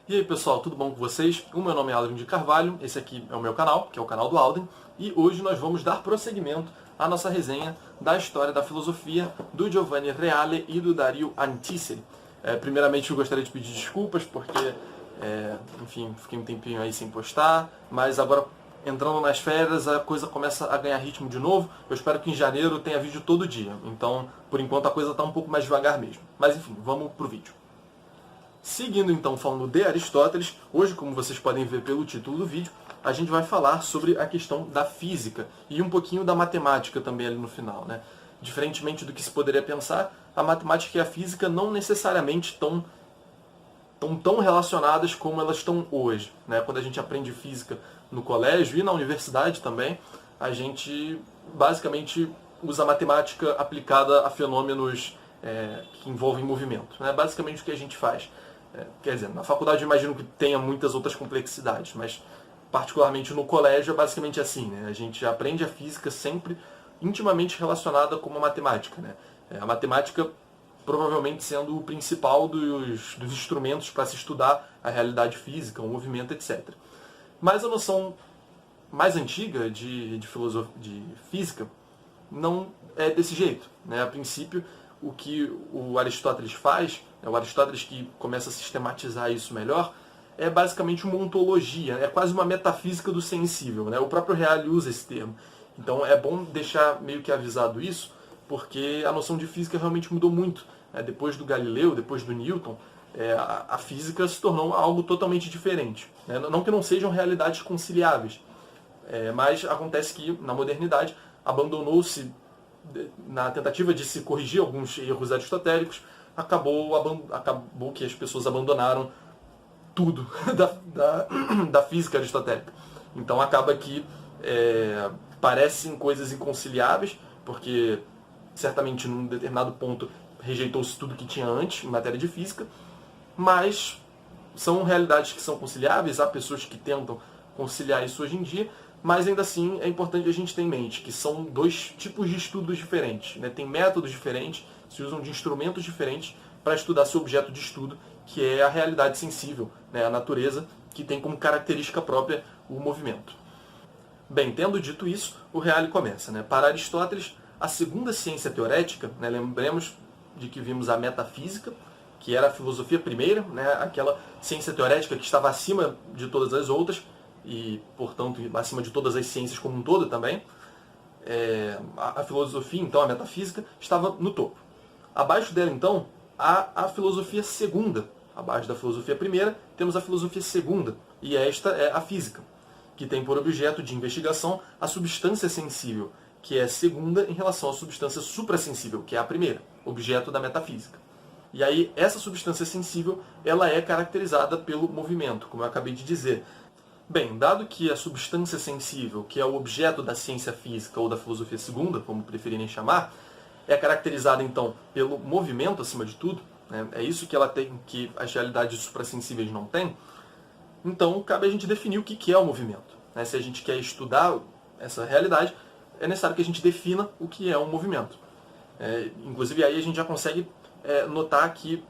E aí pessoal, tudo bom com vocês? O meu nome é Alden de Carvalho, esse aqui é o meu canal, que é o canal do Alden, e hoje nós vamos dar prosseguimento à nossa resenha da história da filosofia do Giovanni Reale e do Dario Antiseri. Primeiramente eu gostaria de pedir desculpas porque, enfim, fiquei um tempinho aí sem postar, mas agora entrando nas férias a coisa começa a ganhar ritmo de novo. Eu espero que em janeiro tenha vídeo todo dia, então por enquanto a coisa está um pouco mais devagar mesmo. Mas enfim, vamos pro vídeo. Seguindo então falando de Aristóteles, hoje, como vocês podem ver pelo título do vídeo, a gente vai falar sobre a questão da física e um pouquinho da matemática também ali no final, né? Diferentemente do que se poderia pensar, a matemática e a física não necessariamente estão tão relacionadas como elas estão hoje, né? Quando a gente aprende física no colégio e na universidade também, a gente basicamente usa matemática aplicada a fenômenos que envolvem movimento, né? Basicamente o que a gente faz. Quer dizer, na faculdade eu imagino que tenha muitas outras complexidades, mas particularmente no colégio é basicamente assim, né? A gente aprende a física sempre intimamente relacionada com a matemática, né? A matemática provavelmente sendo o principal dos instrumentos para se estudar a realidade física, o movimento, etc. Mas a noção mais antiga de física não é desse jeito, né? A princípio, o que o Aristóteles faz, o Aristóteles que começa a sistematizar isso melhor, é basicamente uma ontologia, é quase uma metafísica do sensível, né? O próprio Reale usa esse termo. Então é bom deixar meio que avisado isso, porque a noção de física realmente mudou muito. Depois do Galileu, depois do Newton, a física se tornou algo totalmente diferente. Não que não sejam realidades conciliáveis, mas acontece que na modernidade abandonou-se, na tentativa de se corrigir alguns erros aristotélicos, acabou que as pessoas abandonaram tudo da física aristotélica. Então acaba que parecem coisas inconciliáveis, porque certamente num determinado ponto rejeitou-se tudo que tinha antes em matéria de física, mas são realidades que são conciliáveis, há pessoas que tentam conciliar isso hoje em dia, mas ainda assim é importante a gente ter em mente que são dois tipos de estudos diferentes, né? Tem métodos diferentes, se usam de instrumentos diferentes para estudar seu objeto de estudo, que é a realidade sensível, né? A natureza, que tem como característica própria o movimento. Bem, tendo dito isso, o Reale começa, né? Para Aristóteles, a segunda ciência teorética, né? Lembremos de que vimos a metafísica, que era a filosofia primeira, né? Aquela ciência teorética que estava acima de todas as outras, e, portanto, acima de todas as ciências como um todo também. A filosofia, então, a metafísica, estava no topo. Abaixo dela, então, há a filosofia segunda. Abaixo da filosofia primeira, temos a filosofia segunda, e esta é a física, que tem por objeto de investigação a substância sensível, que é segunda em relação à substância suprassensível, que é a primeira, objeto da metafísica. E aí, essa substância sensível, ela é caracterizada pelo movimento, como eu acabei de dizer. Bem, dado que a substância sensível, que é o objeto da ciência física ou da filosofia segunda, como preferirem chamar, é caracterizada então pelo movimento acima de tudo, né? É isso que ela tem, que as realidades suprassensíveis não têm. Então, cabe a gente definir o que é o movimento, né? Se a gente quer estudar essa realidade, é necessário que a gente defina o que é um movimento. Inclusive, aí a gente já consegue notar que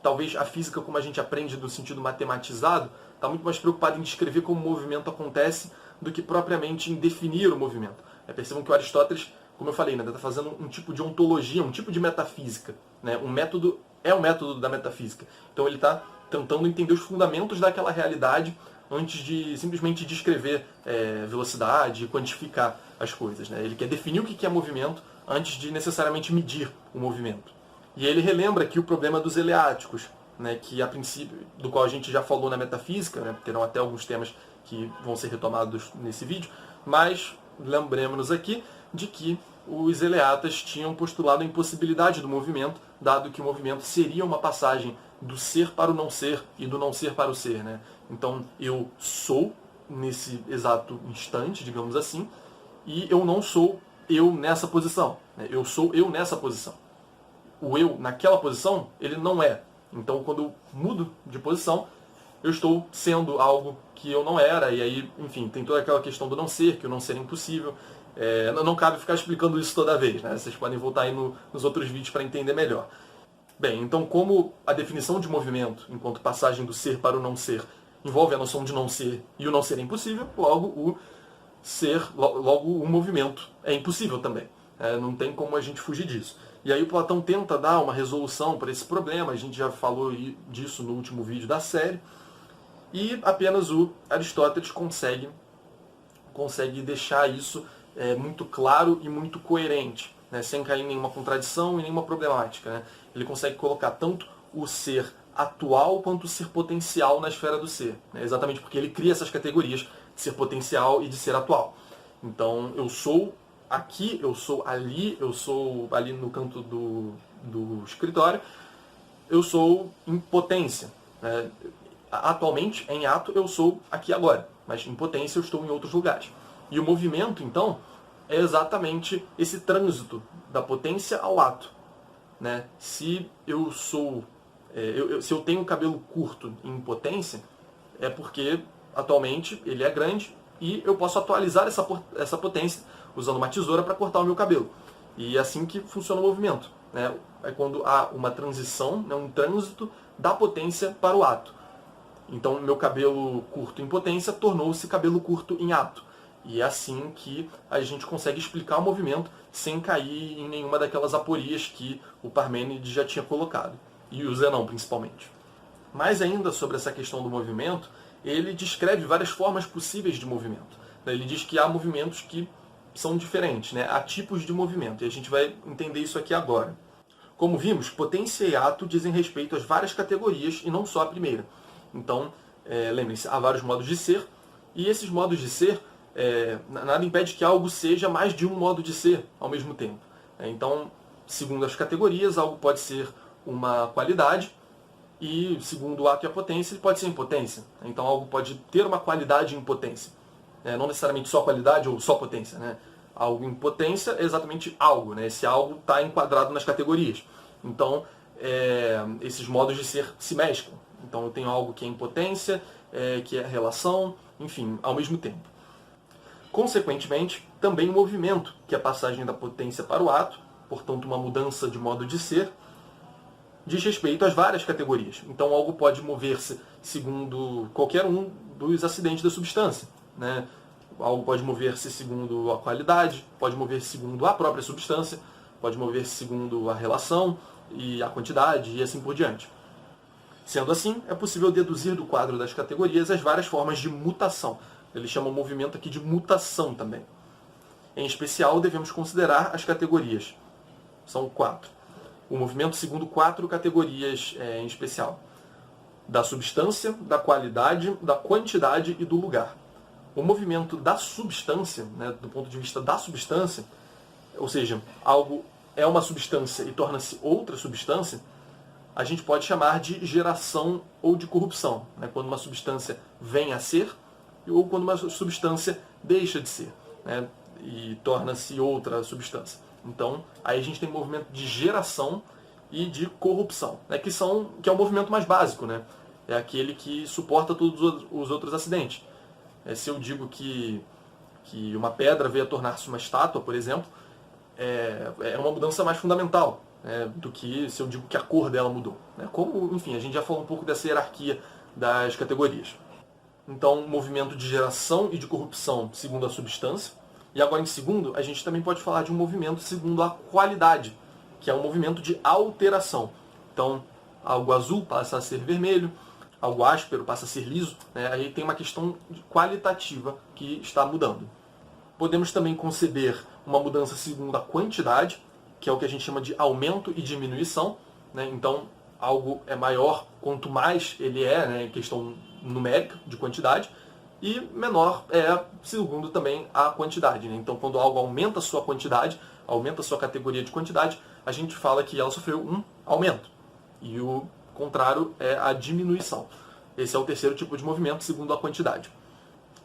talvez a física, como a gente aprende no sentido matematizado, está muito mais preocupado em descrever como o movimento acontece do que propriamente em definir o movimento. Percebam que o Aristóteles, como eu falei, está fazendo um tipo de ontologia, um tipo de metafísica, né? Um método é o método da metafísica. Então ele está tentando entender os fundamentos daquela realidade antes de simplesmente descrever velocidade e quantificar as coisas, né? Ele quer definir o que é movimento antes de necessariamente medir o movimento. E ele relembra aqui o problema dos eleáticos, né, que a princípio, do qual a gente já falou na metafísica, né, terão até alguns temas que vão ser retomados nesse vídeo, mas lembremos-nos aqui de que os eleatas tinham postulado a impossibilidade do movimento, dado que o movimento seria uma passagem do ser para o não ser e do não ser para o ser, né? Então eu sou nesse exato instante, digamos assim, e eu não sou eu nessa posição, né? Eu sou eu nessa posição. O eu naquela posição, ele não é. Então, quando eu mudo de posição, eu estou sendo algo que eu não era, e aí, enfim, tem toda aquela questão do não ser, que o não ser é impossível. Não cabe ficar explicando isso toda vez, né? Vocês podem voltar aí nos outros vídeos para entender melhor. Bem, então como a definição de movimento, enquanto passagem do ser para o não ser, envolve a noção de não ser e o não ser é impossível, logo o movimento é impossível também. Não tem como a gente fugir disso. E aí o Platão tenta dar uma resolução para esse problema, a gente já falou disso no último vídeo da série, e apenas o Aristóteles consegue deixar isso muito claro e muito coerente, né, sem cair em nenhuma contradição e nenhuma problemática. Né? Ele consegue colocar tanto o ser atual quanto o ser potencial na esfera do ser, né? Exatamente porque ele cria essas categorias de ser potencial e de ser atual. Então, eu sou aqui, eu sou ali no canto do escritório, eu sou em potência. Né? Atualmente, em ato, eu sou aqui agora, mas em potência eu estou em outros lugares. E o movimento, então, é exatamente esse trânsito da potência ao ato. Né? Se eu sou, se eu tenho cabelo curto em potência, é porque atualmente ele é grande e eu posso atualizar essa potência usando uma tesoura para cortar o meu cabelo. E é assim que funciona o movimento. Né? É quando há uma transição, né, um trânsito da potência para o ato. Então, meu cabelo curto em potência tornou-se cabelo curto em ato. E é assim que a gente consegue explicar o movimento sem cair em nenhuma daquelas aporias que o Parmênides já tinha colocado. E o Zenão, principalmente. Mais ainda sobre essa questão do movimento, ele descreve várias formas possíveis de movimento. Ele diz que há movimentos que são diferentes, né? Há tipos de movimento. E a gente vai entender isso aqui agora. Como vimos, potência e ato dizem respeito às várias categorias e não só a primeira. Então, lembrem-se, há vários modos de ser, e esses modos de ser, nada impede que algo seja mais de um modo de ser ao mesmo tempo. Então, segundo as categorias, algo pode ser uma qualidade, e segundo o ato e a potência, ele pode ser impotência. Então, algo pode ter uma qualidade em potência. Não necessariamente só qualidade ou só potência. Né? Algo em potência é exatamente algo. Né? Esse algo está enquadrado nas categorias. Então, esses modos de ser se mesclam. Então eu tenho algo que é impotência, que é relação, enfim, ao mesmo tempo. Consequentemente, também o movimento, que é a passagem da potência para o ato, portanto uma mudança de modo de ser, diz respeito às várias categorias. Então algo pode mover-se segundo qualquer um dos acidentes da substância. Né? Algo pode mover-se segundo a qualidade, pode mover-se segundo a própria substância, pode mover-se segundo a relação e a quantidade e assim por diante. Sendo assim, é possível deduzir do quadro das categorias as várias formas de mutação. Ele chama o movimento aqui de mutação também. Em especial, devemos considerar as categorias. São 4. O movimento segundo 4 categorias em especial. Da substância, da qualidade, da quantidade e do lugar. O movimento da substância, né, do ponto de vista da substância, ou seja, algo é uma substância e torna-se outra substância, a gente pode chamar de geração ou de corrupção, né? Quando uma substância vem a ser ou quando uma substância deixa de ser, né? E torna-se outra substância. Então, aí a gente tem um movimento de geração e de corrupção, né? que é o movimento mais básico, né? É aquele que suporta todos os outros acidentes. Se eu digo que uma pedra veio a tornar-se uma estátua, por exemplo, é uma mudança mais fundamental. Do que se eu digo que a cor dela mudou. Como, enfim, a gente já falou um pouco dessa hierarquia das categorias. Então, movimento de geração e de corrupção segundo a substância. E agora, em segundo, a gente também pode falar de um movimento segundo a qualidade, que é um movimento de alteração. Então, algo azul passa a ser vermelho, algo áspero passa a ser liso. Aí tem uma questão qualitativa que está mudando. Podemos também conceber uma mudança segundo a quantidade, que é o que a gente chama de aumento e diminuição. Né? Então, algo é maior quanto mais ele é, né, em questão numérica, de quantidade, e menor segundo também a quantidade. Né? Então, quando algo aumenta a sua quantidade, aumenta a sua categoria de quantidade, a gente fala que ela sofreu um aumento. E o contrário é a diminuição. Esse é o terceiro tipo de movimento, segundo a quantidade.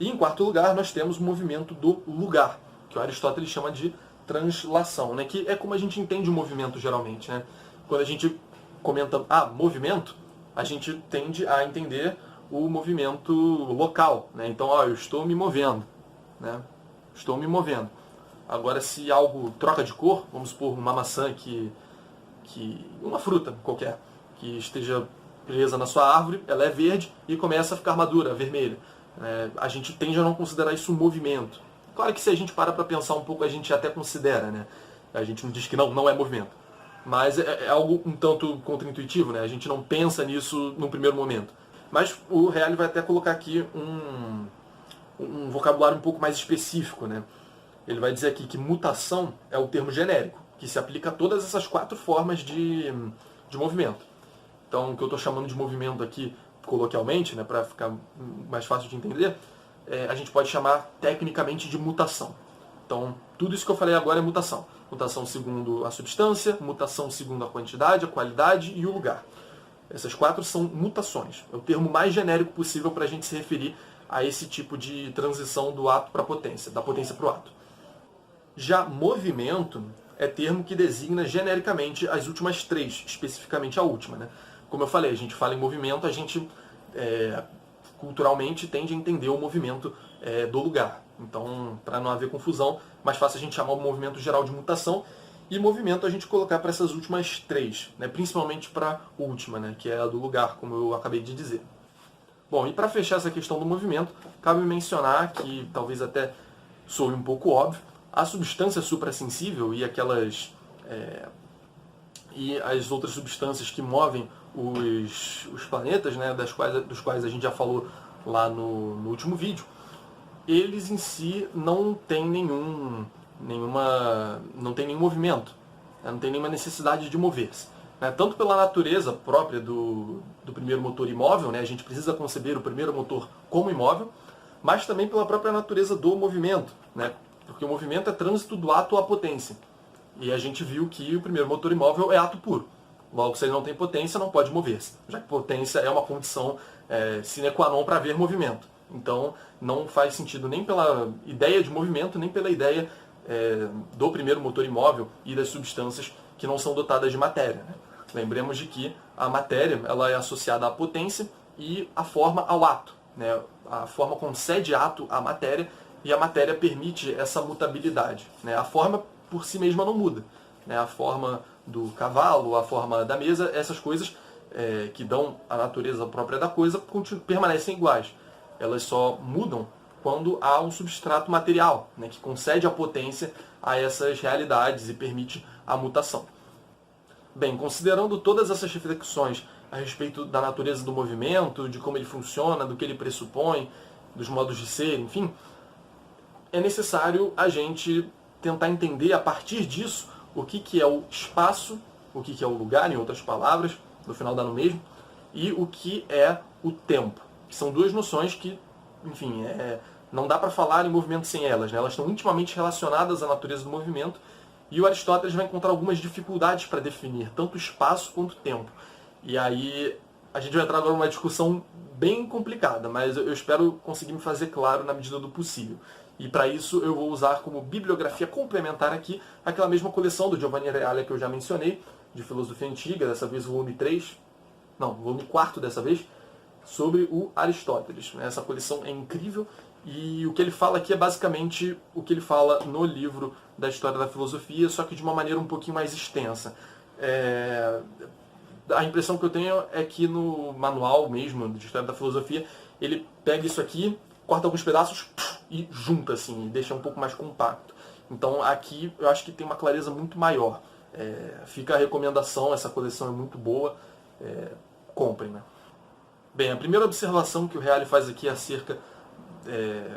E, em quarto lugar, nós temos o movimento do lugar, que o Aristóteles chama de translação, né? Que é como a gente entende o movimento geralmente. Né? Quando a gente comenta movimento, a gente tende a entender o movimento local. Né? Então, eu estou me movendo. Né? Estou me movendo. Agora, se algo troca de cor, vamos supor uma maçã que que uma fruta qualquer que esteja presa na sua árvore, ela é verde e começa a ficar madura, vermelha. A gente tende a não considerar isso um movimento. Claro que se a gente para pensar um pouco, a gente até considera, né? A gente não diz que não é movimento. Mas é algo um tanto contraintuitivo, né? A gente não pensa nisso num primeiro momento. Mas o Reale vai até colocar aqui um vocabulário um pouco mais específico, né? Ele vai dizer aqui que mutação é o termo genérico, que se aplica a todas essas 4 formas de movimento. Então, o que eu estou chamando de movimento aqui, coloquialmente, né, para ficar mais fácil de entender, a gente pode chamar tecnicamente de mutação. Então, tudo isso que eu falei agora é mutação. Mutação segundo a substância, mutação segundo a quantidade, a qualidade e o lugar. Essas 4 são mutações. É o termo mais genérico possível para a gente se referir a esse tipo de transição do ato para a potência, da potência para o ato. Já movimento é termo que designa genericamente as últimas 3, especificamente a última, né? Como eu falei, a gente fala em movimento, a gente culturalmente tende a entender o movimento do lugar. Então, para não haver confusão, mais fácil a gente chamar o movimento geral de mutação e movimento a gente colocar para essas últimas 3, né? Principalmente para a última, né? Que é a do lugar, como eu acabei de dizer. Bom, e para fechar essa questão do movimento, cabe mencionar que, talvez até soe um pouco óbvio, a substância suprassensível e e as outras substâncias que movem os planetas, né, dos quais a gente já falou lá no último vídeo, eles em si não têm nenhum movimento, né, não tem nenhuma necessidade de mover-se. Né, tanto pela natureza própria do primeiro motor imóvel, né, a gente precisa conceber o primeiro motor como imóvel, mas também pela própria natureza do movimento, né, porque o movimento é trânsito do ato à potência. E a gente viu que o primeiro motor imóvel é ato puro. Logo, se ele não tem potência, não pode mover-se, já que potência é uma condição sine qua non para haver movimento. Então, não faz sentido nem pela ideia de movimento, nem pela ideia do primeiro motor imóvel e das substâncias que não são dotadas de matéria, né? Lembremos de que a matéria ela é associada à potência e a forma ao ato, né? A forma concede ato à matéria e a matéria permite essa mutabilidade, né? A forma por si mesma não muda, né? A forma do cavalo, a forma da mesa, essas coisas que dão a natureza própria da coisa permanecem iguais. Elas só mudam quando há um substrato material, né, que concede a potência a essas realidades e permite a mutação. Bem, considerando todas essas reflexões a respeito da natureza do movimento, de como ele funciona, do que ele pressupõe, dos modos de ser, enfim, é necessário a gente tentar entender a partir disso o que é o espaço, o que é o lugar, em outras palavras, no final dá no mesmo, e o que é o tempo. Que são 2 noções que, enfim, não dá para falar em movimento sem elas, né? Elas estão intimamente relacionadas à natureza do movimento, e o Aristóteles vai encontrar algumas dificuldades para definir tanto espaço quanto tempo. E aí a gente vai entrar agora numa discussão bem complicada, mas eu espero conseguir me fazer claro na medida do possível. E para isso eu vou usar como bibliografia complementar aqui aquela mesma coleção do Giovanni Reale que eu já mencionei, de Filosofia Antiga, dessa vez o volume 4 dessa vez, sobre o Aristóteles. Essa coleção é incrível e o que ele fala aqui é basicamente o que ele fala no livro da História da Filosofia, só que de uma maneira um pouquinho mais extensa. A impressão que eu tenho é que no manual mesmo de História da Filosofia, ele pega isso aqui, corta alguns pedaços e junta assim, e deixa um pouco mais compacto. Então aqui eu acho que tem uma clareza muito maior. Fica a recomendação, essa coleção é muito boa, comprem, né? Bem, a primeira observação que o Reale faz aqui acerca,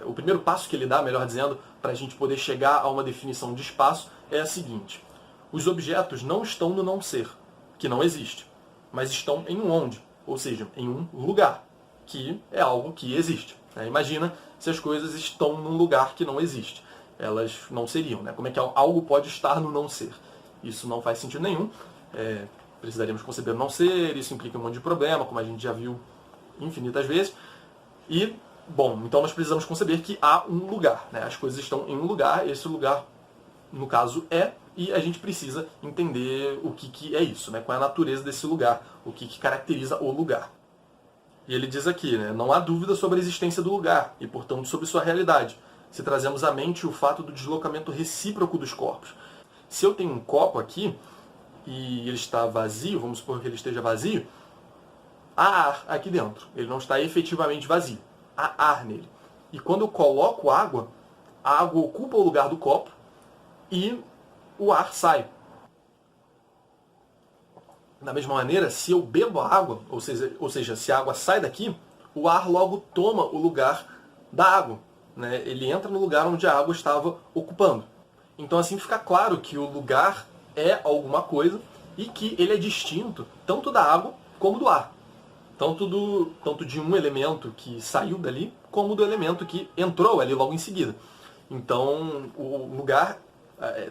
o primeiro passo que ele dá, melhor dizendo, para a gente poder chegar a uma definição de espaço é a seguinte: os objetos não estão no não ser, que não existe, mas estão em um onde, ou seja, em um lugar, que é algo que existe. Imagina se as coisas estão num lugar que não existe. Elas não seriam, né? Como é que algo pode estar no não ser? Isso não faz sentido nenhum. Precisaríamos conceber o não ser, isso implica um monte de problema, como a gente já viu infinitas vezes. E, bom, então nós precisamos conceber que há um lugar, né? As coisas estão em um lugar, esse lugar, no caso, e a gente precisa entender o que é isso, né? Qual é a natureza desse lugar, o que caracteriza o lugar. E ele diz aqui, né, não há dúvida sobre a existência do lugar e, portanto, sobre sua realidade, se trazemos à mente o fato do deslocamento recíproco dos corpos. Se eu tenho um copo aqui, e ele está vazio, vamos supor que ele esteja vazio, há ar aqui dentro. Ele não está efetivamente vazio. Há ar nele. E quando eu coloco água, a água ocupa o lugar do copo e o ar sai. Da mesma maneira, se eu bebo a água, ou seja, se a água sai daqui, o ar logo toma o lugar da água, né? Ele entra no lugar onde a água estava ocupando. Então assim fica claro que o lugar é alguma coisa e que ele é distinto tanto da água como do ar. Tanto de um elemento que saiu dali, como do elemento que entrou ali logo em seguida. Então o lugar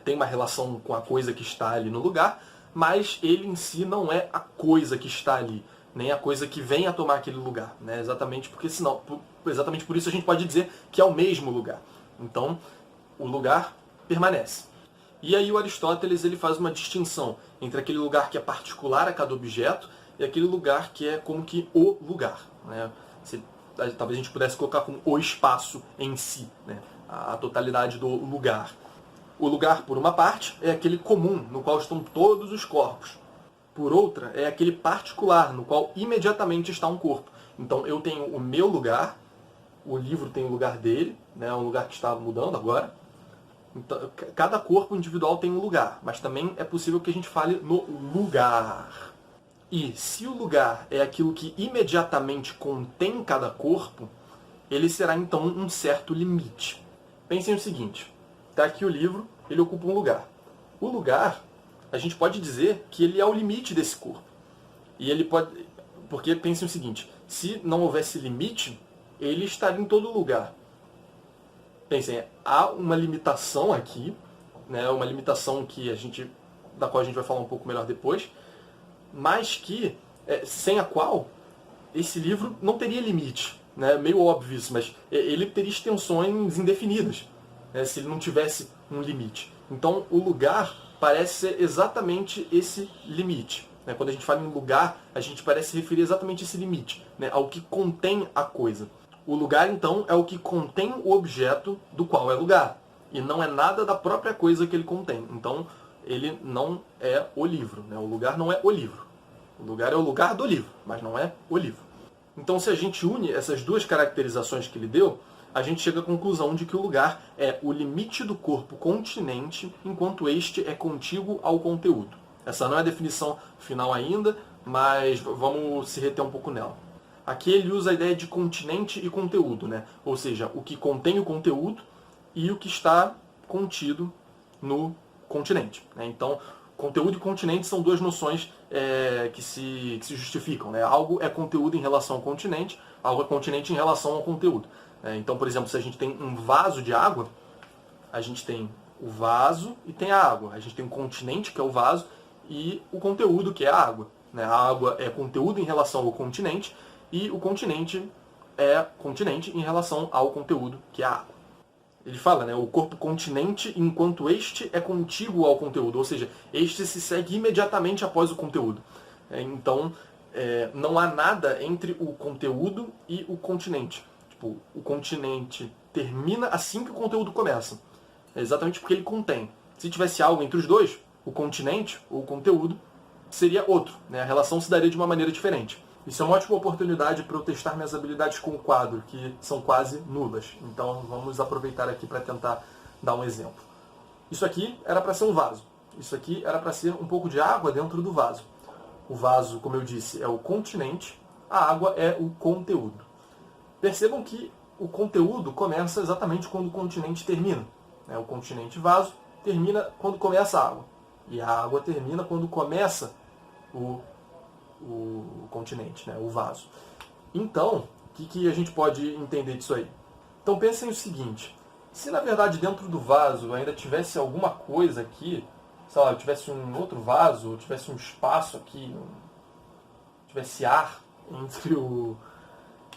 tem uma relação com a coisa que está ali no lugar, mas ele em si não é a coisa que está ali, nem a coisa que vem a tomar aquele lugar, né? Exatamente por isso a gente pode dizer que é o mesmo lugar. Então, o lugar permanece. E aí o Aristóteles ele faz uma distinção entre aquele lugar que é particular a cada objeto e aquele lugar que é como que o lugar, né? Talvez a gente pudesse colocar como o espaço em si, né? A totalidade do lugar. O lugar, por uma parte, é aquele comum, no qual estão todos os corpos. Por outra, é aquele particular, no qual imediatamente está um corpo. Então eu tenho o meu lugar, o livro tem o lugar dele, né, um lugar que está mudando agora. Então, cada corpo individual tem um lugar, mas também é possível que a gente fale no lugar. E se o lugar é aquilo que imediatamente contém cada corpo, ele será então um certo limite. Pensem o seguinte, está aqui o livro, ele ocupa um lugar. O lugar, a gente pode dizer que ele é o limite desse corpo. E ele pode... Porque pensem o seguinte, se não houvesse limite, ele estaria em todo lugar. Pensem, há uma limitação aqui, né, uma limitação da qual a gente vai falar um pouco melhor depois, mas que, sem a qual, esse livro não teria limite. Né? Meio óbvio isso, mas ele teria extensões indefinidas, né, se ele não tivesse um limite. Então, o lugar parece ser exatamente esse limite. Né? Quando a gente fala em lugar, a gente parece se referir exatamente a esse limite, né, ao que contém a coisa. O lugar, então, é o que contém o objeto do qual é lugar. E não é nada da própria coisa que ele contém. Então, ele não é o livro. Né? O lugar não é o livro. O lugar é o lugar do livro, mas não é o livro. Então, se a gente une essas duas caracterizações que ele deu, a gente chega à conclusão de que o lugar é o limite do corpo continente, enquanto este é contíguo ao conteúdo. Essa não é a definição final ainda, mas vamos se reter um pouco nela. Aqui ele usa a ideia de continente e conteúdo, né? Ou seja, o que contém o conteúdo e o que está contido no continente. Né? Então, conteúdo e continente são duas noções que se justificam. Né? Algo é conteúdo em relação ao continente, algo é continente em relação ao conteúdo. Então, por exemplo, se a gente tem um vaso de água, a gente tem o vaso e tem a água. A gente tem um continente, que é o vaso, e o conteúdo, que é a água. Né? A água é conteúdo em relação ao continente, e o continente é continente em relação ao conteúdo, que é a água. Ele fala, né, o corpo continente, enquanto este é contíguo ao conteúdo, ou seja, este se segue imediatamente após o conteúdo. Então, não há nada entre o conteúdo e o continente. Tipo, o continente termina assim que o conteúdo começa. É exatamente porque ele contém. Se tivesse algo entre os dois, o continente ou o conteúdo seria outro. Né? A relação se daria de uma maneira diferente. Isso é uma ótima oportunidade para eu testar minhas habilidades com o quadro, que são quase nulas. Então vamos aproveitar aqui para tentar dar um exemplo. Isso aqui era para ser um vaso. Isso aqui era para ser um pouco de água dentro do vaso. O vaso, como eu disse, é o continente, a água é o conteúdo. Percebam que o conteúdo começa exatamente quando o continente termina. O continente vaso termina quando começa a água. E a água termina quando começa o continente, né, o vaso. Então, o que a gente pode entender disso aí? Então pensem o seguinte, se na verdade dentro do vaso ainda tivesse alguma coisa aqui, sei lá, tivesse um outro vaso, ou tivesse um espaço aqui, tivesse ar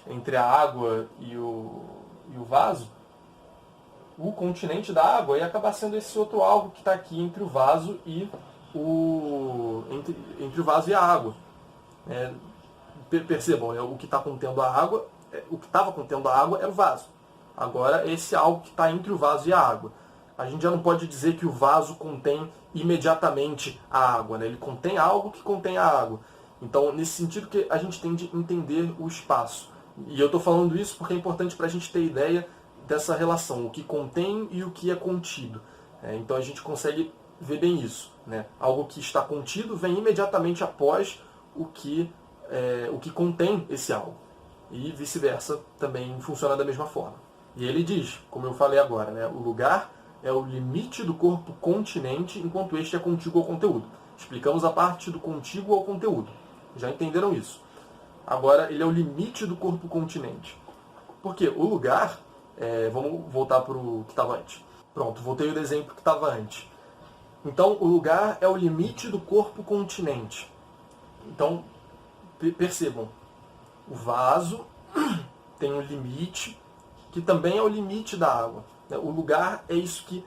entre a água e o vaso, o continente da água ia acabar sendo esse outro algo que está aqui entre o vaso e entre o vaso e a água. Percebam, o que está contendo a água, o que estava contendo a água era o vaso. Agora, esse algo que está entre o vaso e a água. a gente já não pode dizer que o vaso contém imediatamente a água, né? Ele contém algo que contém a água. Então, nesse sentido que a gente tem de entender o espaço. E eu estou falando isso porque é importante para a gente ter ideia dessa relação, o que contém e o que é contido. Então a gente consegue ver bem isso, né? Algo que está contido vem imediatamente após o que contém esse algo. E vice-versa também funciona da mesma forma. E ele diz, como eu falei agora, né? O lugar é o limite do corpo continente, enquanto este é contíguo ao conteúdo. Explicamos a parte do contíguo ao conteúdo. Já entenderam isso? Agora, ele é o limite do corpo continente. Porque o lugar... vamos voltar para o que estava antes. Pronto, voltei ao exemplo que estava antes. Então, o lugar é o limite do corpo continente. Então, percebam, o vaso tem um limite, que também é o limite da água. O lugar é isso que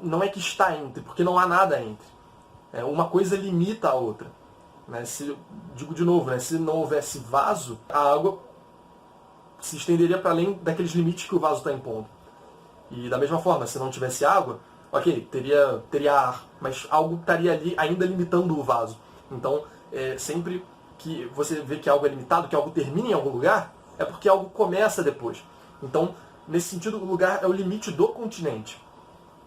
não é que está entre, porque não há nada entre. Uma coisa limita a outra. Digo de novo, se não houvesse vaso, a água se estenderia para além daqueles limites que o vaso está impondo. E da mesma forma, se não tivesse água, ok, teria ar, mas algo estaria ali ainda limitando o vaso. Então, sempre que você vê que algo é limitado, que algo termina em algum lugar, é porque algo começa depois. Então, nesse sentido, o lugar é o limite do continente,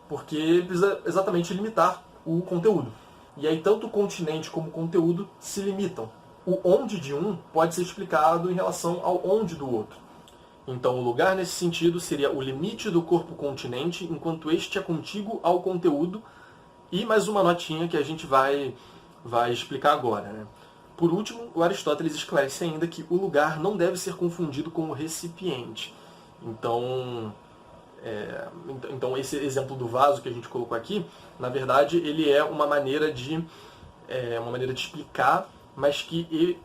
porque precisa exatamente limitar o conteúdo. E aí, tanto o continente como o conteúdo se limitam. O onde de um pode ser explicado em relação ao onde do outro. Então, o lugar, nesse sentido, seria o limite do corpo continente, enquanto este é contíguo ao conteúdo. E mais uma notinha que a gente vai explicar agora, né? Por último, o Aristóteles esclarece ainda que o lugar não deve ser confundido com o recipiente. Então, esse exemplo do vaso que a gente colocou aqui, na verdade, ele é uma maneira de explicar, mas que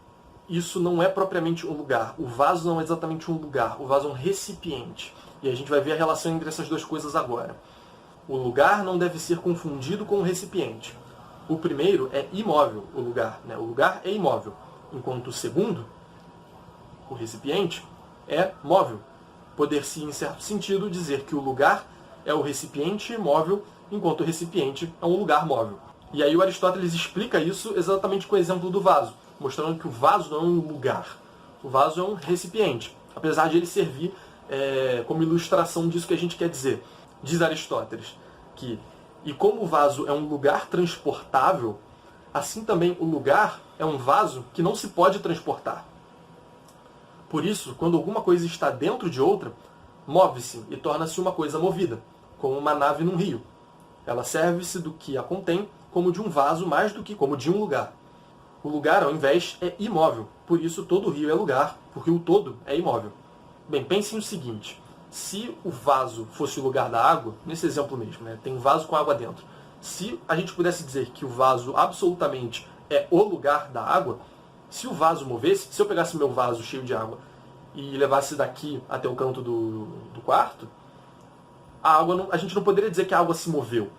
isso não é propriamente um lugar. O vaso não é exatamente um lugar. O vaso é um recipiente. E a gente vai ver a relação entre essas duas coisas agora. O lugar não deve ser confundido com o recipiente. O primeiro é imóvel, o lugar. O lugar é imóvel. Enquanto o segundo, o recipiente, é móvel. Poder-se, em certo sentido, dizer que o lugar é o recipiente móvel, enquanto o recipiente é um lugar móvel. E aí o Aristóteles explica isso exatamente com o exemplo do vaso, mostrando que o vaso não é um lugar. O vaso é um recipiente, apesar de ele servir como ilustração disso que a gente quer dizer. Diz Aristóteles que, e como o vaso é um lugar transportável, assim também o lugar é um vaso que não se pode transportar. Por isso, quando alguma coisa está dentro de outra, move-se e torna-se uma coisa movida, como uma nave num rio. Ela serve-se do que a contém como de um vaso mais do que como de um lugar. O lugar, ao invés, é imóvel. Por isso, todo o rio é lugar, porque o todo é imóvel. Bem, pensem o seguinte. Se o vaso fosse o lugar da água, nesse exemplo mesmo, tem um vaso com água dentro. Se a gente pudesse dizer que o vaso absolutamente é o lugar da água, se o vaso movesse, se eu pegasse meu vaso cheio de água e levasse daqui até o canto do quarto, a gente não poderia dizer que a água se moveu.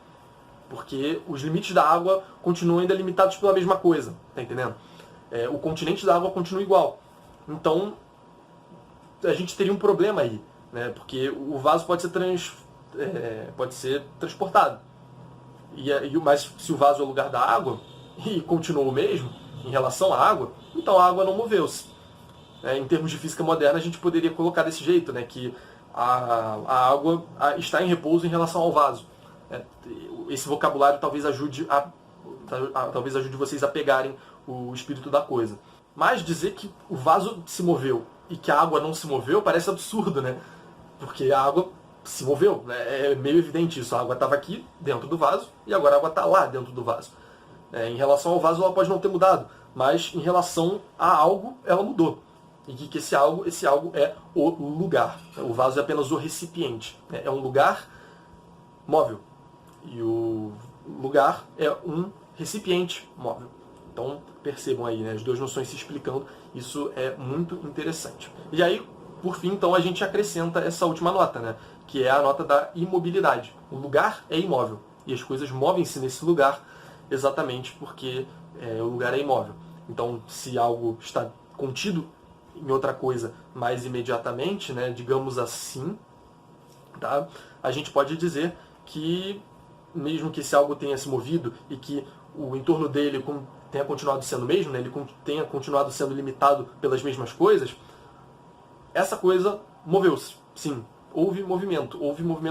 Porque os limites da água continuam ainda limitados pela mesma coisa, tá entendendo? O continente da água continua igual. Então, a gente teria um problema aí, né? Porque o vaso pode ser transportado. Mas se o vaso é o lugar da água, e continuou o mesmo em relação à água, então a água não moveu-se. Em termos de física moderna, a gente poderia colocar desse jeito, né? Que a água está em repouso em relação ao vaso. Esse vocabulário talvez ajude vocês a pegarem o espírito da coisa. Mas dizer que o vaso se moveu e que a água não se moveu parece absurdo, né? Porque a água se moveu. É meio evidente isso. A água estava aqui, dentro do vaso, e agora a água está lá, dentro do vaso. Em relação ao vaso, ela pode não ter mudado, mas em relação a algo, ela mudou. E que esse algo é o lugar. O vaso é apenas o recipiente. É um lugar móvel. E o lugar é um recipiente móvel. Então, percebam aí, as duas noções se explicando. Isso é muito interessante. E aí, por fim, então, a gente acrescenta essa última nota, que é a nota da imobilidade. O lugar é imóvel. E as coisas movem-se nesse lugar exatamente porque o lugar é imóvel. Então, se algo está contido em outra coisa mais imediatamente, digamos assim, tá? A gente pode dizer que, mesmo que esse algo tenha se movido e que o entorno dele tenha continuado sendo o mesmo, né, ele tenha continuado sendo limitado pelas mesmas coisas, essa coisa moveu-se, sim. Houve movimento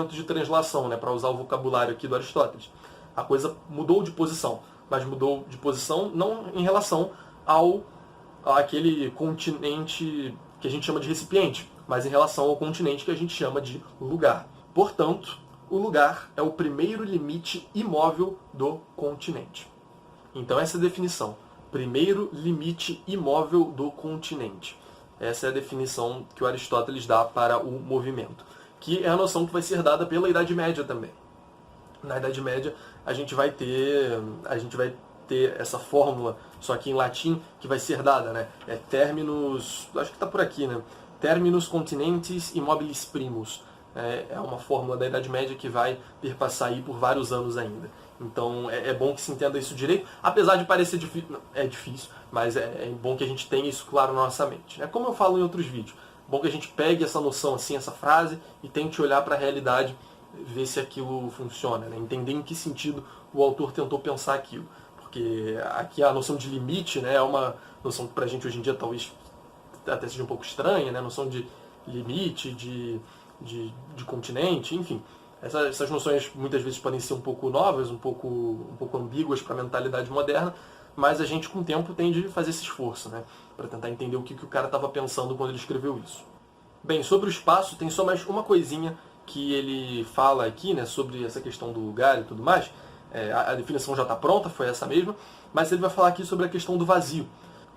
de translação, né, para usar o vocabulário aqui do Aristóteles. A coisa mudou de posição, mas mudou de posição não em relação àquele continente que a gente chama de recipiente, mas em relação ao continente que a gente chama de lugar. Portanto, o lugar é o primeiro limite imóvel do continente. Então essa é a definição. Primeiro limite imóvel do continente. Essa é a definição que o Aristóteles dá para o movimento, que é a noção que vai ser dada pela Idade Média também. Na Idade Média a gente vai ter essa fórmula, só que em latim, que vai ser dada, né? É terminus, acho que está por aqui, né? Terminus continentis immobilis primus. É uma fórmula da Idade Média que vai perpassar aí por vários anos ainda. Então é bom que se entenda isso direito, apesar de parecer difícil, é difícil, mas é bom que a gente tenha isso claro na nossa mente. Né? Como eu falo em outros vídeos, é bom que a gente pegue essa noção, assim, essa frase, e tente olhar para a realidade, ver se aquilo funciona, né? Entender em que sentido o autor tentou pensar aquilo. Porque aqui a noção de limite, né, é uma noção que para a gente hoje em dia talvez até seja um pouco estranha, né? A noção de limite, de continente, enfim. Essas noções muitas vezes podem ser um pouco novas, um pouco ambíguas para a mentalidade moderna, mas a gente com o tempo tende a fazer esse esforço, né, para tentar entender o que o cara estava pensando quando ele escreveu isso. Bem, sobre o espaço, tem só mais uma coisinha que ele fala aqui, né, sobre essa questão do lugar e tudo mais. A definição já está pronta, foi essa mesma, mas ele vai falar aqui sobre a questão do vazio.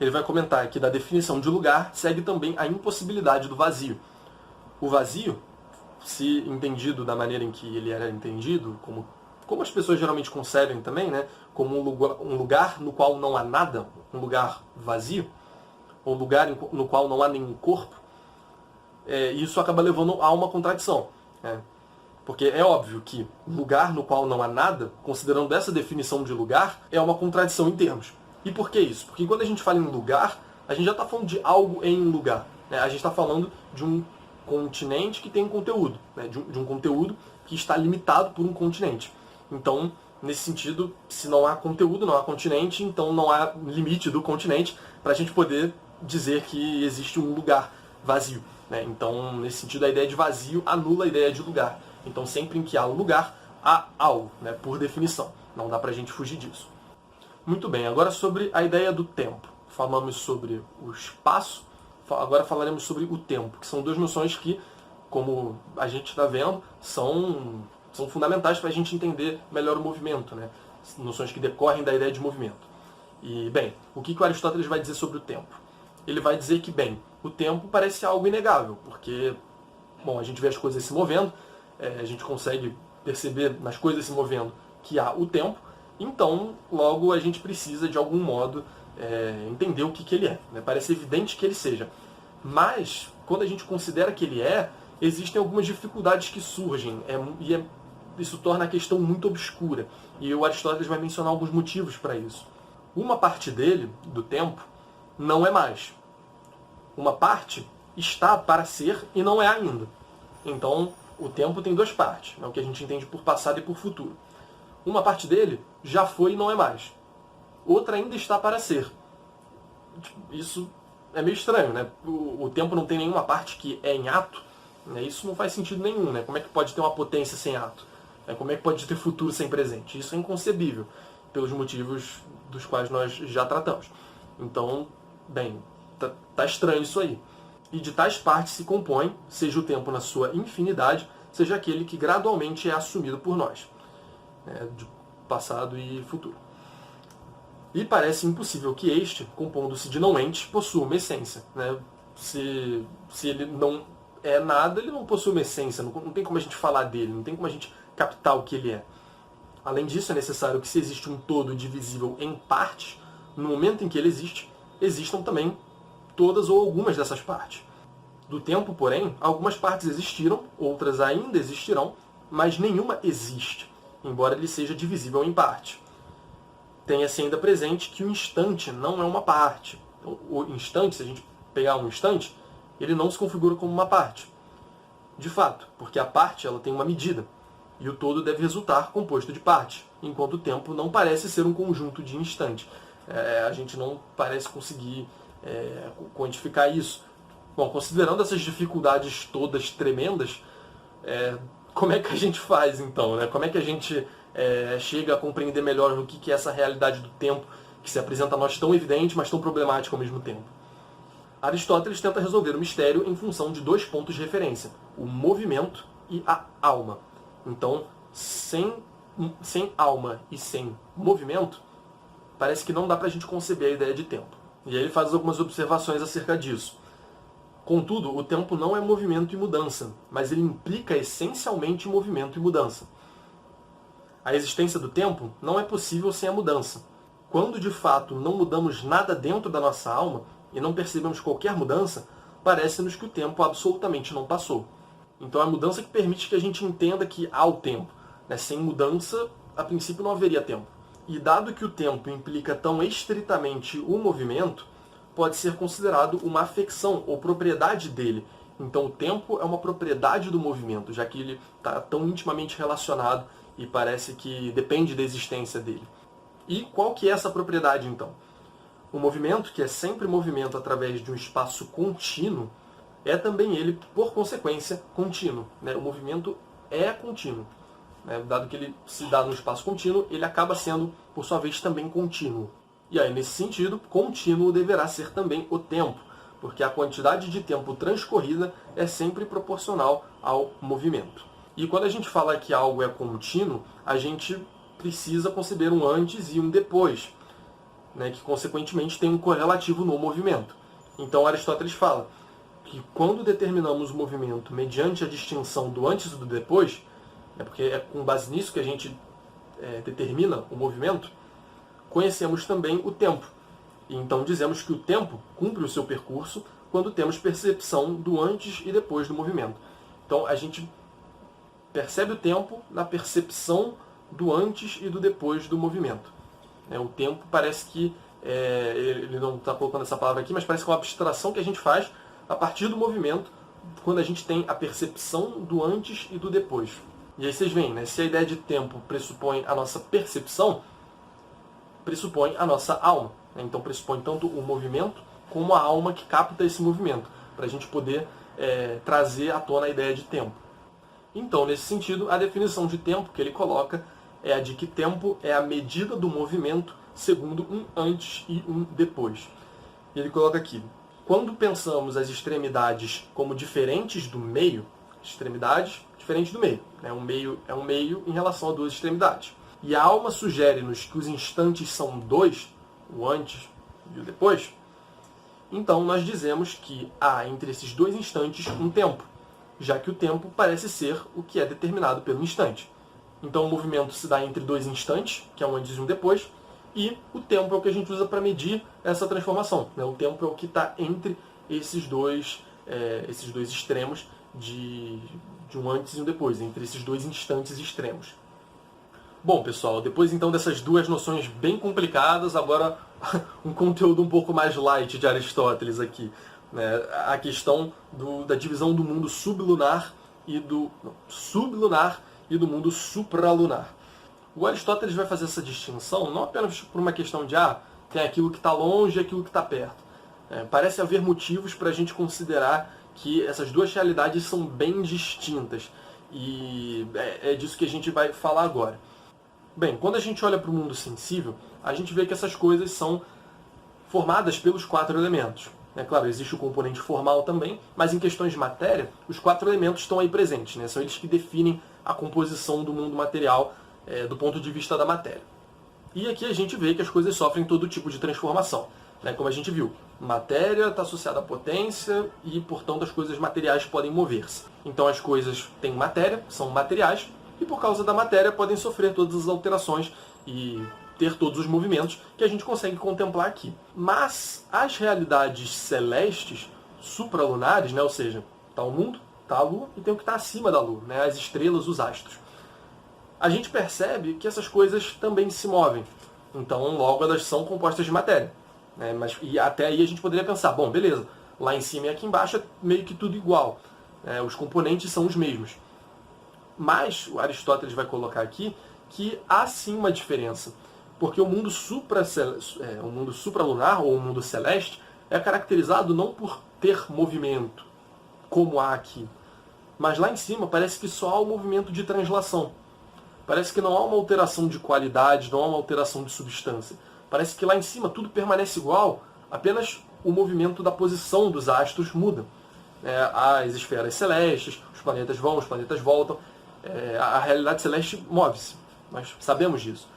Ele vai comentar que da definição de lugar segue também a impossibilidade do vazio. O vazio, se entendido da maneira em que ele era entendido, como as pessoas geralmente concebem também, né, como um lugar no qual não há nada, um lugar vazio, um lugar no qual não há nenhum corpo, isso acaba levando a uma contradição. Né? Porque é óbvio que lugar no qual não há nada, considerando essa definição de lugar, é uma contradição em termos. E por que isso? Porque quando a gente fala em lugar, a gente já está falando de algo em um lugar. Né? A gente está falando de um continente que tem um conteúdo, né? de um conteúdo que está limitado por um continente. Então, nesse sentido, se não há conteúdo, não há continente, então não há limite do continente para a gente poder dizer que existe um lugar vazio. Né? Então, nesse sentido, a ideia de vazio anula a ideia de lugar. Então, sempre em que há lugar, há algo, né? Por definição. Não dá para a gente fugir disso. Muito bem, agora sobre a ideia do tempo. Falamos sobre o espaço, agora falaremos sobre o tempo, que são duas noções que, como a gente está vendo, são fundamentais para a gente entender melhor o movimento, né? Noções que decorrem da ideia de movimento. E, bem, o que o Aristóteles vai dizer sobre o tempo? Ele vai dizer que, bem, o tempo parece algo inegável, porque, bom, a gente vê as coisas se movendo, a gente consegue perceber nas coisas se movendo que há o tempo, então, logo, a gente precisa, de algum modo, entender o que ele é. Né? Parece evidente que ele seja. Mas, quando a gente considera que ele existem algumas dificuldades que surgem, isso torna a questão muito obscura. E o Aristóteles vai mencionar alguns motivos para isso. Uma parte dele, do tempo, não é mais. Uma parte está para ser e não é ainda. Então, o tempo tem duas partes, né? O que a gente entende por passado e por futuro. Uma parte dele já foi e não é mais. Outra ainda está para ser. Isso é meio estranho, né? O tempo não tem nenhuma parte que é em ato, né? Isso não faz sentido nenhum, né? Como é que pode ter uma potência sem ato? Como é que pode ter futuro sem presente? Isso é inconcebível, pelos motivos dos quais nós já tratamos. Então, bem, tá estranho isso aí. E de tais partes se compõe, seja o tempo na sua infinidade, seja aquele que gradualmente é assumido por nós, né? De passado e futuro. E parece impossível que este, compondo-se de não entes, possua uma essência. Né? Se ele não é nada, ele não possui uma essência, não tem como a gente falar dele, não tem como a gente captar o que ele é. Além disso, é necessário que, se existe um todo divisível em partes, no momento em que ele existe, existam também todas ou algumas dessas partes. Do tempo, porém, algumas partes existiram, outras ainda existirão, mas nenhuma existe, embora ele seja divisível em parte. Tenha-se ainda presente que o instante não é uma parte. O instante, se a gente pegar um instante, ele não se configura como uma parte. De fato, porque a parte ela tem uma medida. e o todo deve resultar composto de partes, enquanto o tempo não parece ser um conjunto de instantes. A gente não parece conseguir quantificar isso. Bom, considerando essas dificuldades todas tremendas, como é que a gente faz então, né? Como é que a gente chega a compreender melhor o que é essa realidade do tempo que se apresenta a nós tão evidente, mas tão problemática ao mesmo tempo? Aristóteles tenta resolver o mistério em função de dois pontos de referência, o movimento e a alma. Então, sem alma e sem movimento, parece que não dá para a gente conceber a ideia de tempo. E aí ele faz algumas observações acerca disso. Contudo, o tempo não é movimento e mudança, mas ele implica essencialmente movimento e mudança. A existência do tempo não é possível sem a mudança. Quando de fato não mudamos nada dentro da nossa alma e não percebemos qualquer mudança, parece-nos que o tempo absolutamente não passou. Então é a mudança que permite que a gente entenda que há o tempo. Sem mudança, a princípio não haveria tempo. E dado que o tempo implica tão estritamente o movimento, pode ser considerado uma afecção ou propriedade dele. Então o tempo é uma propriedade do movimento, já que ele está tão intimamente relacionado e parece que depende da existência dele. E qual que é essa propriedade então? O movimento, que é sempre movimento através de um espaço contínuo, é também ele, por consequência, contínuo. O movimento é contínuo. Dado que ele se dá no espaço contínuo, ele acaba sendo, por sua vez, também contínuo. E aí, nesse sentido, contínuo deverá ser também o tempo, porque a quantidade de tempo transcorrida é sempre proporcional ao movimento. E quando a gente fala que algo é contínuo, a gente precisa conceber um antes e um depois, que consequentemente tem um correlativo no movimento. Então Aristóteles fala que quando determinamos o movimento mediante a distinção do antes e do depois, porque é com base nisso que a gente determina o movimento, conhecemos também o tempo. E então dizemos que o tempo cumpre o seu percurso quando temos percepção do antes e depois do movimento. Então a gente percebe o tempo na percepção do antes e do depois do movimento. O tempo parece que, ele não está colocando essa palavra aqui, mas parece que é uma abstração que a gente faz a partir do movimento, quando a gente tem a percepção do antes e do depois. E aí vocês veem, se a ideia de tempo pressupõe a nossa percepção, pressupõe a nossa alma. Então pressupõe tanto o movimento como a alma que capta esse movimento, para a gente poder trazer à tona a ideia de tempo. Então, nesse sentido, a definição de tempo que ele coloca é a de que tempo é a medida do movimento segundo um antes e um depois. E ele coloca aqui: quando pensamos as extremidades como diferentes do meio, extremidades diferentes do meio. Um meio é um meio em relação a duas extremidades. E a alma sugere-nos que os instantes são dois, o antes e o depois, então nós dizemos que há entre esses dois instantes um tempo, já que o tempo parece ser o que é determinado pelo instante. Então o movimento se dá entre dois instantes, que é um antes e um depois, e o tempo é o que a gente usa para medir essa transformação. O tempo é o que está entre esses dois extremos de um antes e um depois, entre esses dois instantes extremos. Bom, pessoal, depois então dessas duas noções bem complicadas, agora um conteúdo um pouco mais light de Aristóteles aqui. A questão da divisão do mundo sublunar e do mundo supralunar. O Aristóteles vai fazer essa distinção não apenas por uma questão de tem aquilo que está longe e aquilo que está perto. Parece haver motivos para a gente considerar que essas duas realidades são bem distintas. E é disso que a gente vai falar agora. Bem, quando a gente olha para o mundo sensível, a gente vê que essas coisas são formadas pelos quatro elementos. Claro, existe o componente formal também, mas em questões de matéria, os quatro elementos estão aí presentes. São eles que definem a composição do mundo material do ponto de vista da matéria. E aqui a gente vê que as coisas sofrem todo tipo de transformação. Como a gente viu, matéria está associada à potência e, portanto, as coisas materiais podem mover-se. Então as coisas têm matéria, são materiais, e por causa da matéria podem sofrer todas as alterações e ter todos os movimentos que a gente consegue contemplar aqui. Mas as realidades celestes, supralunares, ou seja, está o mundo, está a Lua e tem o que está acima da Lua, as estrelas, os astros. A gente percebe que essas coisas também se movem. Então, logo, elas são compostas de matéria. E até aí a gente poderia pensar, bom, beleza, lá em cima e aqui embaixo é meio que tudo igual. Os componentes são os mesmos. Mas o Aristóteles vai colocar aqui que há sim uma diferença, porque o mundo supralunar, ou o mundo celeste, é caracterizado não por ter movimento, como há aqui, mas lá em cima parece que só há o movimento de translação. Parece que não há uma alteração de qualidade, não há uma alteração de substância. Parece que lá em cima tudo permanece igual, apenas o movimento da posição dos astros muda. As esferas celestes, os planetas vão, os planetas voltam, a realidade celeste move-se, nós sabemos disso.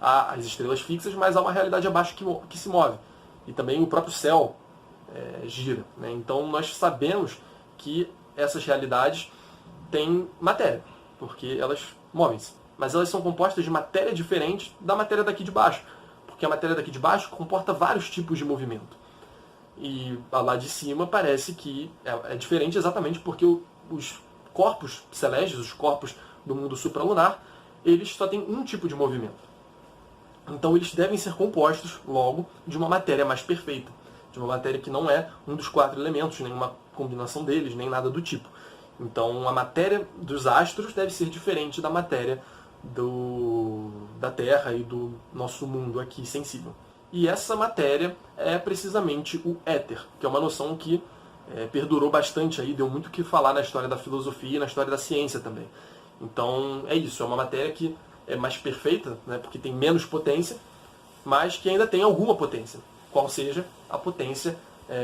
Há as estrelas fixas, mas há uma realidade abaixo que se move. E também o próprio céu gira. Então nós sabemos que essas realidades têm matéria, porque elas movem-se. Mas elas são compostas de matéria diferente da matéria daqui de baixo, porque a matéria daqui de baixo comporta vários tipos de movimento. E lá de cima parece que é diferente exatamente porque os corpos celestes, os corpos do mundo supralunar, eles só têm um tipo de movimento. Então eles devem ser compostos, logo, de uma matéria mais perfeita, de uma matéria que não é um dos 4 elementos, nenhuma combinação deles, nem nada do tipo. Então a matéria dos astros deve ser diferente da matéria da Terra e do nosso mundo aqui sensível. E essa matéria é precisamente o éter, que é uma noção que perdurou bastante aí, deu muito o que falar na história da filosofia e na história da ciência também. Então é isso, é uma matéria que é mais perfeita, né, porque tem menos potência, mas que ainda tem alguma potência, qual seja a potência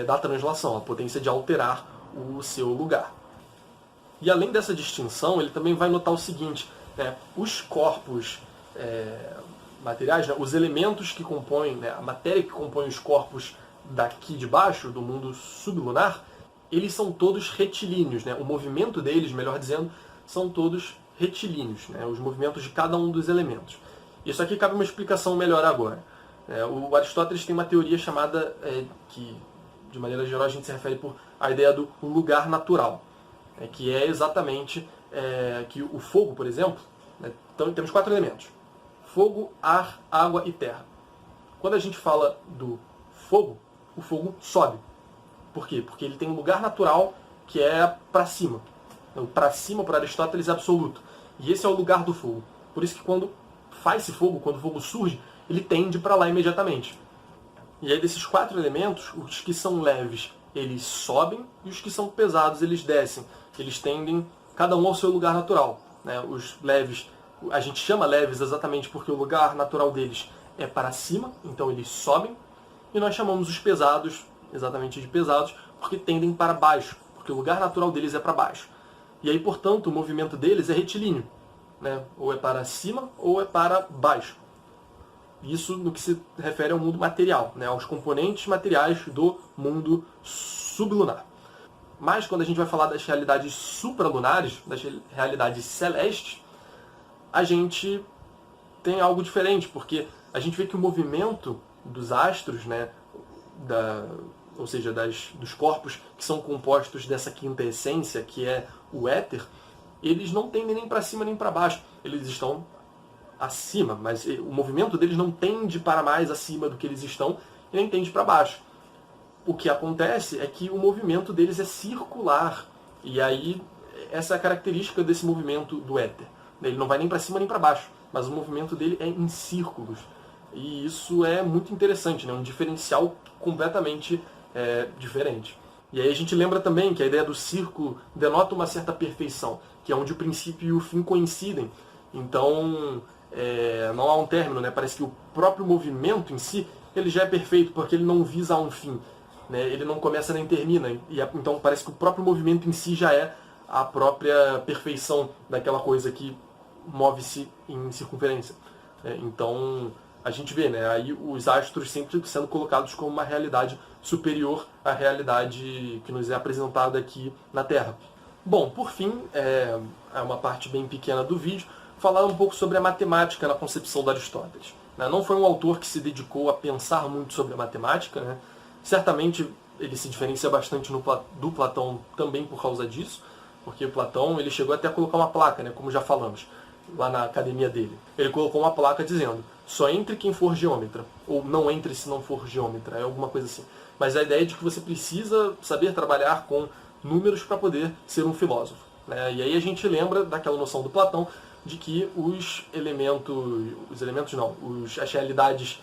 da translação, a potência de alterar o seu lugar. E além dessa distinção, ele também vai notar o seguinte, os corpos materiais, os elementos que compõem, a matéria que compõe os corpos daqui de baixo, do mundo sublunar, eles são todos retilíneos. O movimento deles, melhor dizendo, são todos retilíneos, os movimentos de cada um dos elementos. Isso aqui cabe uma explicação melhor agora. O Aristóteles tem uma teoria chamada, que de maneira geral a gente se refere por a ideia do lugar natural, que é exatamente que o fogo, por exemplo, então temos 4 elementos: fogo, ar, água e terra. Quando a gente fala do fogo, o fogo sobe. Por quê? Porque ele tem um lugar natural que é para cima. O para cima, para Aristóteles, é absoluto. E esse é o lugar do fogo. Por isso que quando faz-se fogo, quando o fogo surge, ele tende para lá imediatamente. E aí desses 4 elementos, os que são leves, eles sobem, e os que são pesados, eles descem. Eles tendem cada um ao seu lugar natural. Os leves, a gente chama leves exatamente porque o lugar natural deles é para cima, então eles sobem. E nós chamamos os pesados exatamente de pesados porque tendem para baixo, porque o lugar natural deles é para baixo. E aí, portanto, o movimento deles é retilíneo, ou é para cima ou é para baixo. Isso no que se refere ao mundo material, aos componentes materiais do mundo sublunar. Mas quando a gente vai falar das realidades supralunares, das realidades celestes, a gente tem algo diferente, porque a gente vê que o movimento dos astros, ou seja, dos corpos que são compostos dessa quinta essência, que é o éter, eles não tendem nem para cima nem para baixo. Eles estão acima, mas o movimento deles não tende para mais acima do que eles estão e nem tende para baixo. O que acontece é que o movimento deles é circular. E aí, essa é a característica desse movimento do éter. Ele não vai nem para cima nem para baixo, mas o movimento dele é em círculos. E isso é muito interessante, um diferencial completamente diferente. E aí a gente lembra também que a ideia do círculo denota uma certa perfeição, que é onde o princípio e o fim coincidem. Então, não há um término, parece que o próprio movimento em si ele já é perfeito, porque ele não visa a um fim. Ele não começa nem termina. Então parece que o próprio movimento em si já é a própria perfeição daquela coisa que move-se em circunferência. Então a gente vê aí os astros sempre sendo colocados como uma realidade superior à realidade que nos é apresentada aqui na Terra. Bom, por fim, é uma parte bem pequena do vídeo, falar um pouco sobre a matemática na concepção de Aristóteles. Não foi um autor que se dedicou a pensar muito sobre a matemática, Certamente ele se diferencia bastante do Platão também por causa disso, porque o Platão ele chegou até a colocar uma placa, como já falamos, lá na academia dele. Ele colocou uma placa dizendo: só entre quem for geômetra, ou não entre se não for geômetra, alguma coisa assim. Mas a ideia é de que você precisa saber trabalhar com números para poder ser um filósofo. né? E aí a gente lembra daquela noção do Platão de que as realidades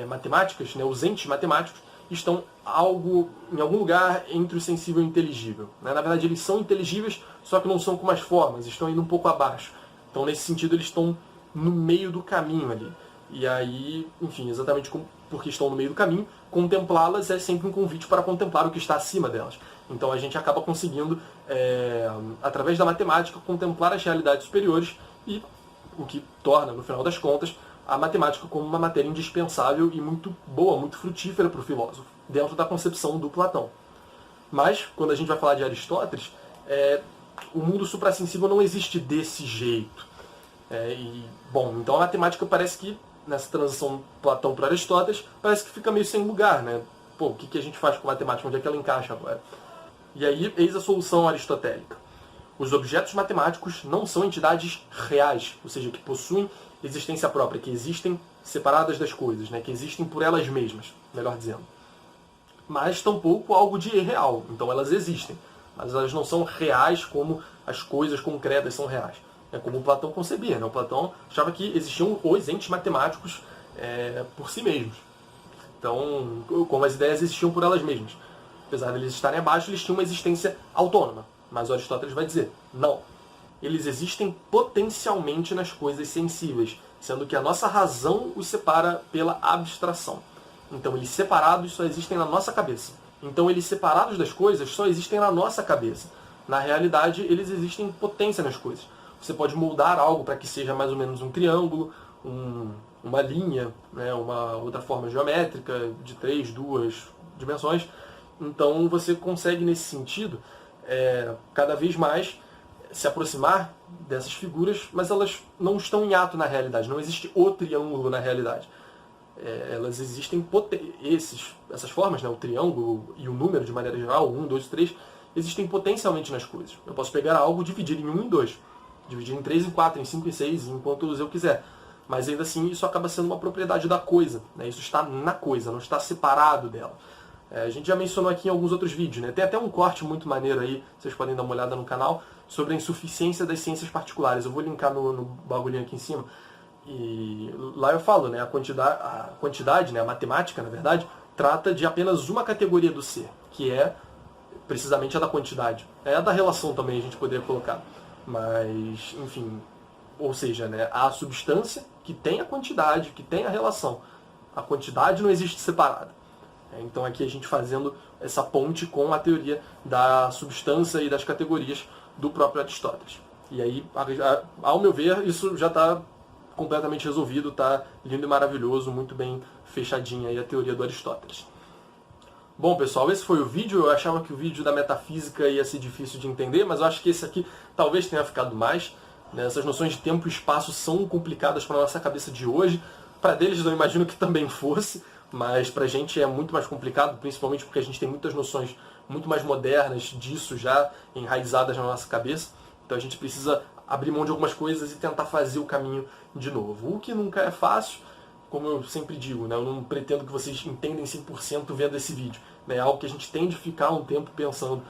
matemáticas, né, os entes matemáticos, estão em algum lugar entre o sensível e o inteligível, né? Na verdade, eles são inteligíveis, só que não são como as formas, estão indo um pouco abaixo. Então, nesse sentido, eles estão no meio do caminho ali. E aí, enfim, exatamente porque estão no meio do caminho, contemplá-las é sempre um convite para contemplar o que está acima delas. Então, a gente acaba conseguindo, através da matemática, contemplar as realidades superiores, e o que torna, no final das contas, a matemática como uma matéria indispensável e muito boa, muito frutífera para o filósofo, dentro da concepção do Platão. Mas, quando a gente vai falar de Aristóteles, o mundo suprassensível não existe desse jeito. Então a matemática parece que, nessa transição Platão para Aristóteles, parece que fica meio sem lugar, né? Pô, o que a gente faz com matemática? Onde é que ela encaixa agora? E aí, eis a solução aristotélica. Os objetos matemáticos não são entidades reais, ou seja, que possuem existência própria, que existem separadas das coisas, né? Que existem por elas mesmas, melhor dizendo. Mas tampouco algo de irreal. Então elas existem, mas elas não são reais como as coisas concretas são reais. É como o Platão concebia, né? O Platão achava que existiam os entes matemáticos por si mesmos. Então, como as ideias existiam por elas mesmas. Apesar de eles estarem abaixo, eles tinham uma existência autônoma. Mas Aristóteles vai dizer, não. Eles existem potencialmente nas coisas sensíveis, sendo que a nossa razão os separa pela abstração. Então, eles separados só existem na nossa cabeça. Então, eles separados das coisas só existem na nossa cabeça. Na realidade, eles existem em potência nas coisas. Você pode moldar algo para que seja mais ou menos um triângulo, uma linha, né, uma outra forma geométrica de 3, 2 dimensões. Então, você consegue, nesse sentido, cada vez mais se aproximar dessas figuras, mas elas não estão em ato na realidade. Não existe o triângulo na realidade. Elas existem, essas formas, né, o triângulo e o número de maneira geral, 1, 2, 3, existem potencialmente nas coisas. Eu posso pegar algo e dividir em 1 em 2, dividir em 3 em 4, em 5 em 6, em quantos eu quiser. Mas ainda assim isso acaba sendo uma propriedade da coisa, né? Isso está na coisa, não está separado dela. A gente já mencionou aqui em alguns outros vídeos, né? Tem até um corte muito maneiro aí, vocês podem dar uma olhada no canal, sobre a insuficiência das ciências particulares. Eu vou linkar no bagulhinho aqui em cima. E lá eu falo, né? A quantidade, né? A matemática, na verdade, trata de apenas uma categoria do ser, que é precisamente a da quantidade. É a da relação também, a gente poderia colocar. Mas, enfim, ou seja, né? A substância que tem a quantidade, que tem a relação. A quantidade não existe separada. Então aqui a gente fazendo essa ponte com a teoria da substância e das categorias do próprio Aristóteles. E aí, ao meu ver, isso já está completamente resolvido, está lindo e maravilhoso, muito bem fechadinha aí a teoria do Aristóteles. Bom, pessoal, esse foi o vídeo. Eu achava que o vídeo da metafísica ia ser difícil de entender, mas eu acho que esse aqui talvez tenha ficado mais. Essas noções de tempo e espaço são complicadas para a nossa cabeça de hoje. Para deles eu imagino que também fosse, mas para a gente é muito mais complicado, principalmente porque a gente tem muitas noções muito mais modernas disso já enraizadas na nossa cabeça. Então a gente precisa abrir mão de algumas coisas e tentar fazer o caminho de novo. O que nunca é fácil, como eu sempre digo, né? Eu não pretendo que vocês entendem 100% vendo esse vídeo. É algo que a gente tem de ficar um tempo pensando.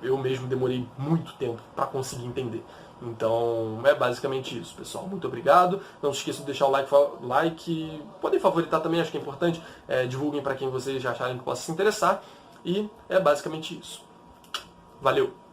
Eu mesmo demorei muito tempo para conseguir entender. Então, é basicamente isso, pessoal. Muito obrigado. Não se esqueçam de deixar o like. Podem favoritar também, acho que é importante. Divulguem para quem vocês já acharem que possa se interessar. E é basicamente isso. Valeu!